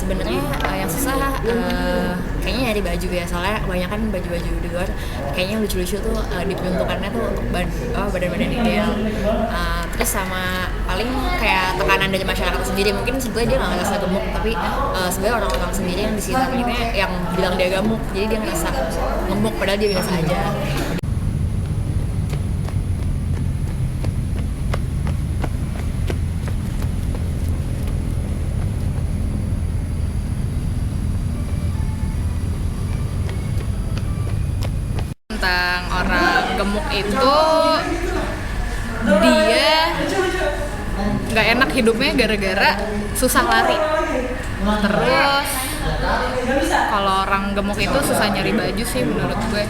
Sebenarnya yang susah kayaknya nyari baju ya, soalnya kebanyakan baju-baju di luar kayaknya lucu-lucu tuh diperuntukannya tuh untuk badan-badan ideal. Terus sama paling kayak tekanan dari masyarakat sendiri, mungkin sebetulnya dia nggak ngerasa gemuk, tapi sebenarnya orang-orang sendiri yang di sekitarnya yang bilang dia gemuk, jadi dia ngerasa gemuk padahal dia biasa aja. Tentang orang gemuk itu, dia nggak enak hidupnya gara-gara susah lari. Terus kalau orang gemuk itu susah nyari baju sih menurut gue.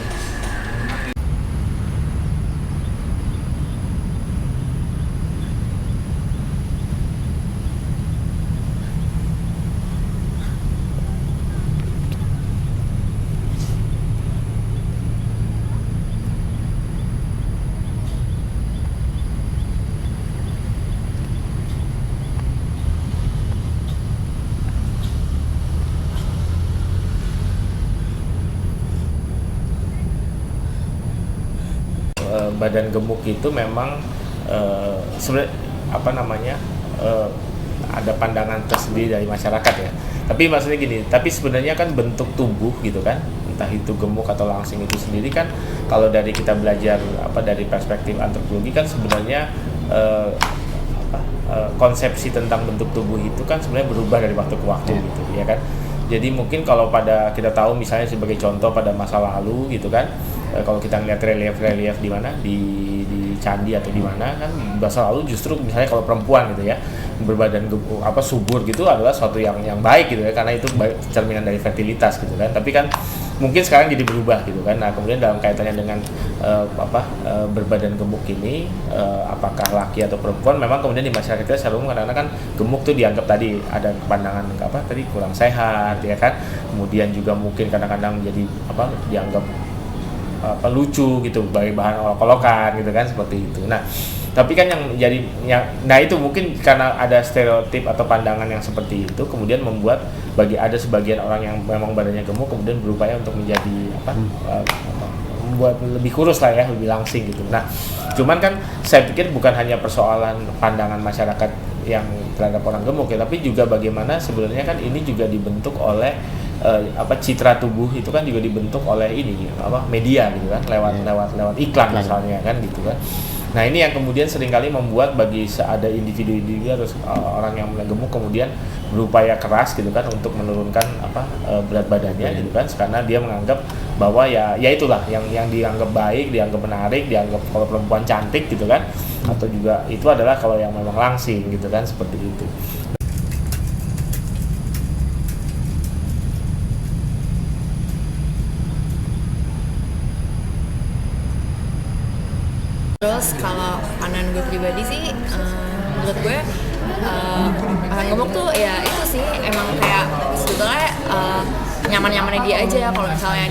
Badan gemuk itu memang sebenarnya ada pandangan tersendiri dari masyarakat ya. Tapi maksudnya gini, tapi sebenarnya kan bentuk tubuh gitu kan, entah itu gemuk atau langsing itu sendiri kan, kalau dari kita belajar dari perspektif antropologi kan sebenarnya konsepsi tentang bentuk tubuh itu kan sebenarnya berubah dari waktu ke waktu gitu ya kan. Jadi mungkin kalau pada kita tahu misalnya sebagai contoh pada masa lalu gitu kan, kalau kita ngeliat relief di mana di candi atau di mana kan masa lalu justru misalnya kalau perempuan gitu ya berbadan subur gitu adalah suatu yang baik gitu ya, karena itu cerminan dari fertilitas gitu kan. Tapi kan mungkin sekarang jadi berubah gitu kan. Nah kemudian dalam kaitannya dengan berbadan gemuk ini, apakah laki atau perempuan, memang kemudian di masyarakat kita selalu karena kan gemuk tuh dianggap tadi ada pandangan kurang sehat ya kan. Kemudian juga mungkin kadang-kadang jadi dianggap lucu gitu, sebagai bahan olok-olokan gitu kan, seperti itu. Nah tapi kan nah itu mungkin karena ada stereotip atau pandangan yang seperti itu, kemudian membuat ada sebagian orang yang memang badannya gemuk kemudian berupaya untuk menjadi membuat lebih kurus lah ya, lebih langsing gitu. Nah cuman kan saya pikir bukan hanya persoalan pandangan masyarakat yang terhadap orang gemuk ya, tapi juga bagaimana sebenarnya kan ini juga dibentuk oleh citra tubuh itu kan juga dibentuk oleh media gitu kan, lewat iklan misalnya kan gitu kan. Nah ini yang kemudian seringkali membuat bagi ada individu harus orang yang mulai gemuk kemudian berupaya keras gitu kan untuk menurunkan berat badannya gitu kan, karena dia menganggap bahwa ya itulah yang dianggap baik, dianggap menarik, dianggap kalau perempuan cantik gitu kan, atau juga itu adalah kalau yang memang langsing gitu kan, seperti itu. Terus kalau pandangan gue pribadi sih, menurut gue orang gemuk tuh ya itu sih emang kayak sebetulnya nyaman-nyamannya dia aja. Kalau misalnya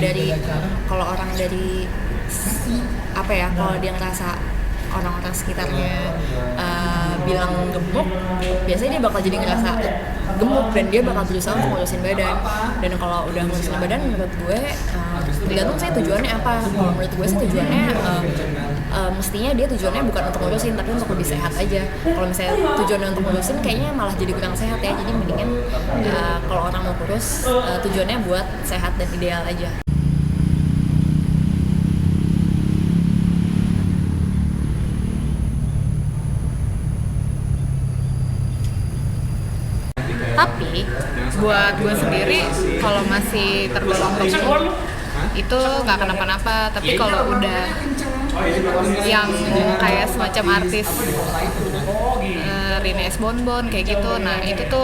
kalau orang dari kalau dia ngerasa orang-orang sekitarnya bilang gemuk, biasanya dia bakal jadi ngerasa gemuk dan dia bakal berusaha untuk ngurusin badan. Dan kalau udah ngurusin badan, menurut gue tergantung saya tujuannya apa. Kalau menurut gue sih tujuannya mestinya dia tujuannya bukan untuk ngurusin tapi untuk lebih sehat aja. Kalau misalnya tujuannya untuk ngurusin kayaknya malah jadi kurang sehat ya. Jadi mendingan kalau orang mau kurus tujuannya buat sehat dan ideal aja. Tapi buat gue sendiri kalau masih tergolong gemuk itu nggak kenapa-napa. Tapi kalau udah yang kayak semacam artis Rina S. Bonbon kayak gitu, nah itu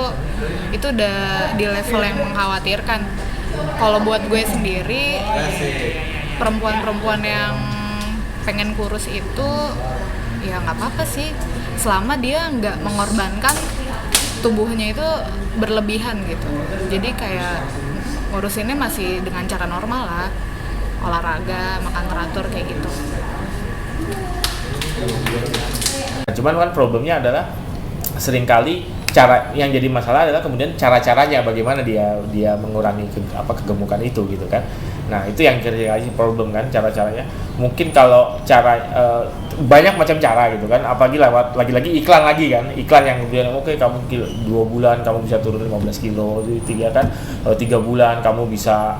udah di level yang mengkhawatirkan. Kalau buat gue sendiri, perempuan-perempuan yang pengen kurus itu ya nggak apa-apa sih, selama dia nggak mengorbankan tubuhnya itu berlebihan gitu. Jadi kayak ngurusinnya masih dengan cara normal lah, olahraga, makan teratur kayak gitu. Cuman kan problemnya adalah seringkali cara yang jadi masalah adalah kemudian cara-caranya bagaimana dia mengurangi kegemukan itu gitu kan. Nah itu yang kira-kira problem kan, cara-caranya. Mungkin kalau cara banyak macam cara gitu kan, apalagi lewat lagi-lagi iklan lagi kan, iklan yang kemudian oke, kamu 2 bulan kamu bisa turun 15 kilo, 3 kan, 3 bulan kamu bisa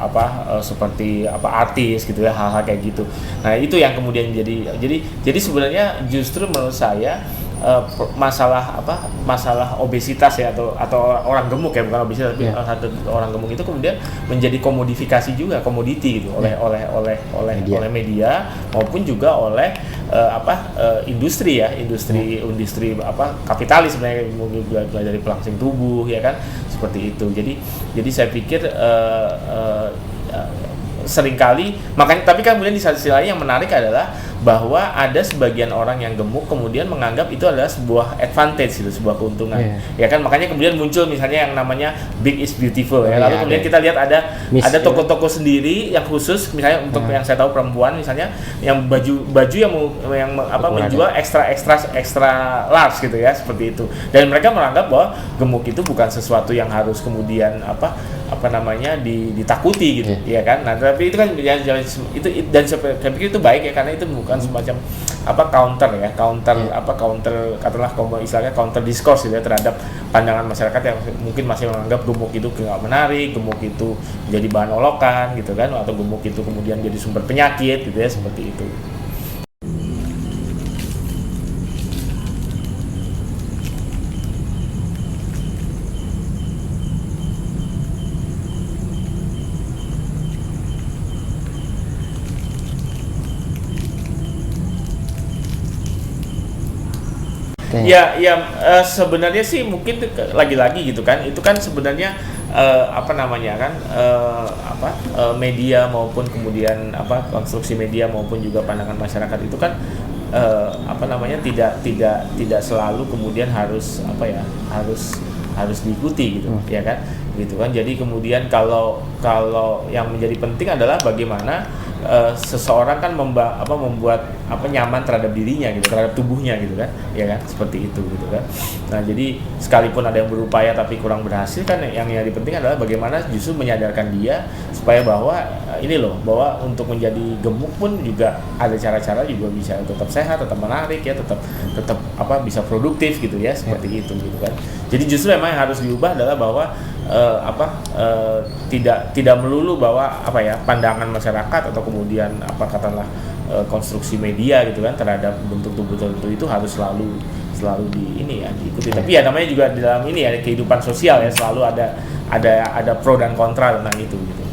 seperti artis gitu ya, hal-hal kayak gitu. Nah itu yang kemudian jadi sebenarnya justru menurut saya masalah obesitas ya atau orang gemuk ya, bukan obesitas tapi orang gemuk itu kemudian menjadi komoditi gitu oleh media maupun juga oleh industri kapitalis sebenarnya, mungkin dari pelangsing tubuh ya kan, seperti itu. Jadi saya pikir seringkali makanya, tapi kan kemudian di sisi lain yang menarik adalah bahwa ada sebagian orang yang gemuk kemudian menganggap itu adalah sebuah advantage gitu, sebuah keuntungan. Ya kan, makanya kemudian muncul misalnya yang namanya big is beautiful ya. Lalu kemudian kita lihat ada toko-toko sendiri yang khusus misalnya untuk yang saya tahu perempuan misalnya, yang baju yang menjual extra large gitu ya, seperti itu. Dan mereka menganggap bahwa gemuk itu bukan sesuatu yang harus kemudian ditakuti gitu, ya kan. Nah, tapi itu kan itu dan saya pikir itu baik ya, karena itu bukan semacam katakanlah istilahnya counter discourse gitu ya, terhadap pandangan masyarakat yang mungkin masih menganggap gemuk itu nggak menarik, gemuk itu jadi bahan olokan gitu kan, atau gemuk itu kemudian jadi sumber penyakit gitu ya, seperti itu. Sebenarnya sih mungkin lagi-lagi gitu kan, itu kan sebenarnya media maupun kemudian konstruksi media maupun juga pandangan masyarakat itu kan tidak selalu kemudian harus diikuti gitu, ya kan, gitu kan. Jadi kemudian kalau yang menjadi penting adalah bagaimana seseorang kan membuat nyaman terhadap dirinya gitu, terhadap tubuhnya gitu kan, ya kan, seperti itu gitu kan. Nah jadi sekalipun ada yang berupaya tapi kurang berhasil kan, yang penting adalah bagaimana justru menyadarkan dia supaya bahwa bahwa untuk menjadi gemuk pun juga ada cara-cara juga bisa tetap sehat, tetap menarik ya, tetap bisa produktif gitu ya, seperti itu gitu kan. Jadi justru memang yang harus diubah adalah bahwa tidak melulu bahwa pandangan masyarakat atau kemudian katakanlah konstruksi media gitu kan terhadap bentuk tubuh tertentu itu harus selalu diikuti. Tapi ya namanya juga di dalam kehidupan sosial ya, selalu ada pro dan kontra tentang itu gitu.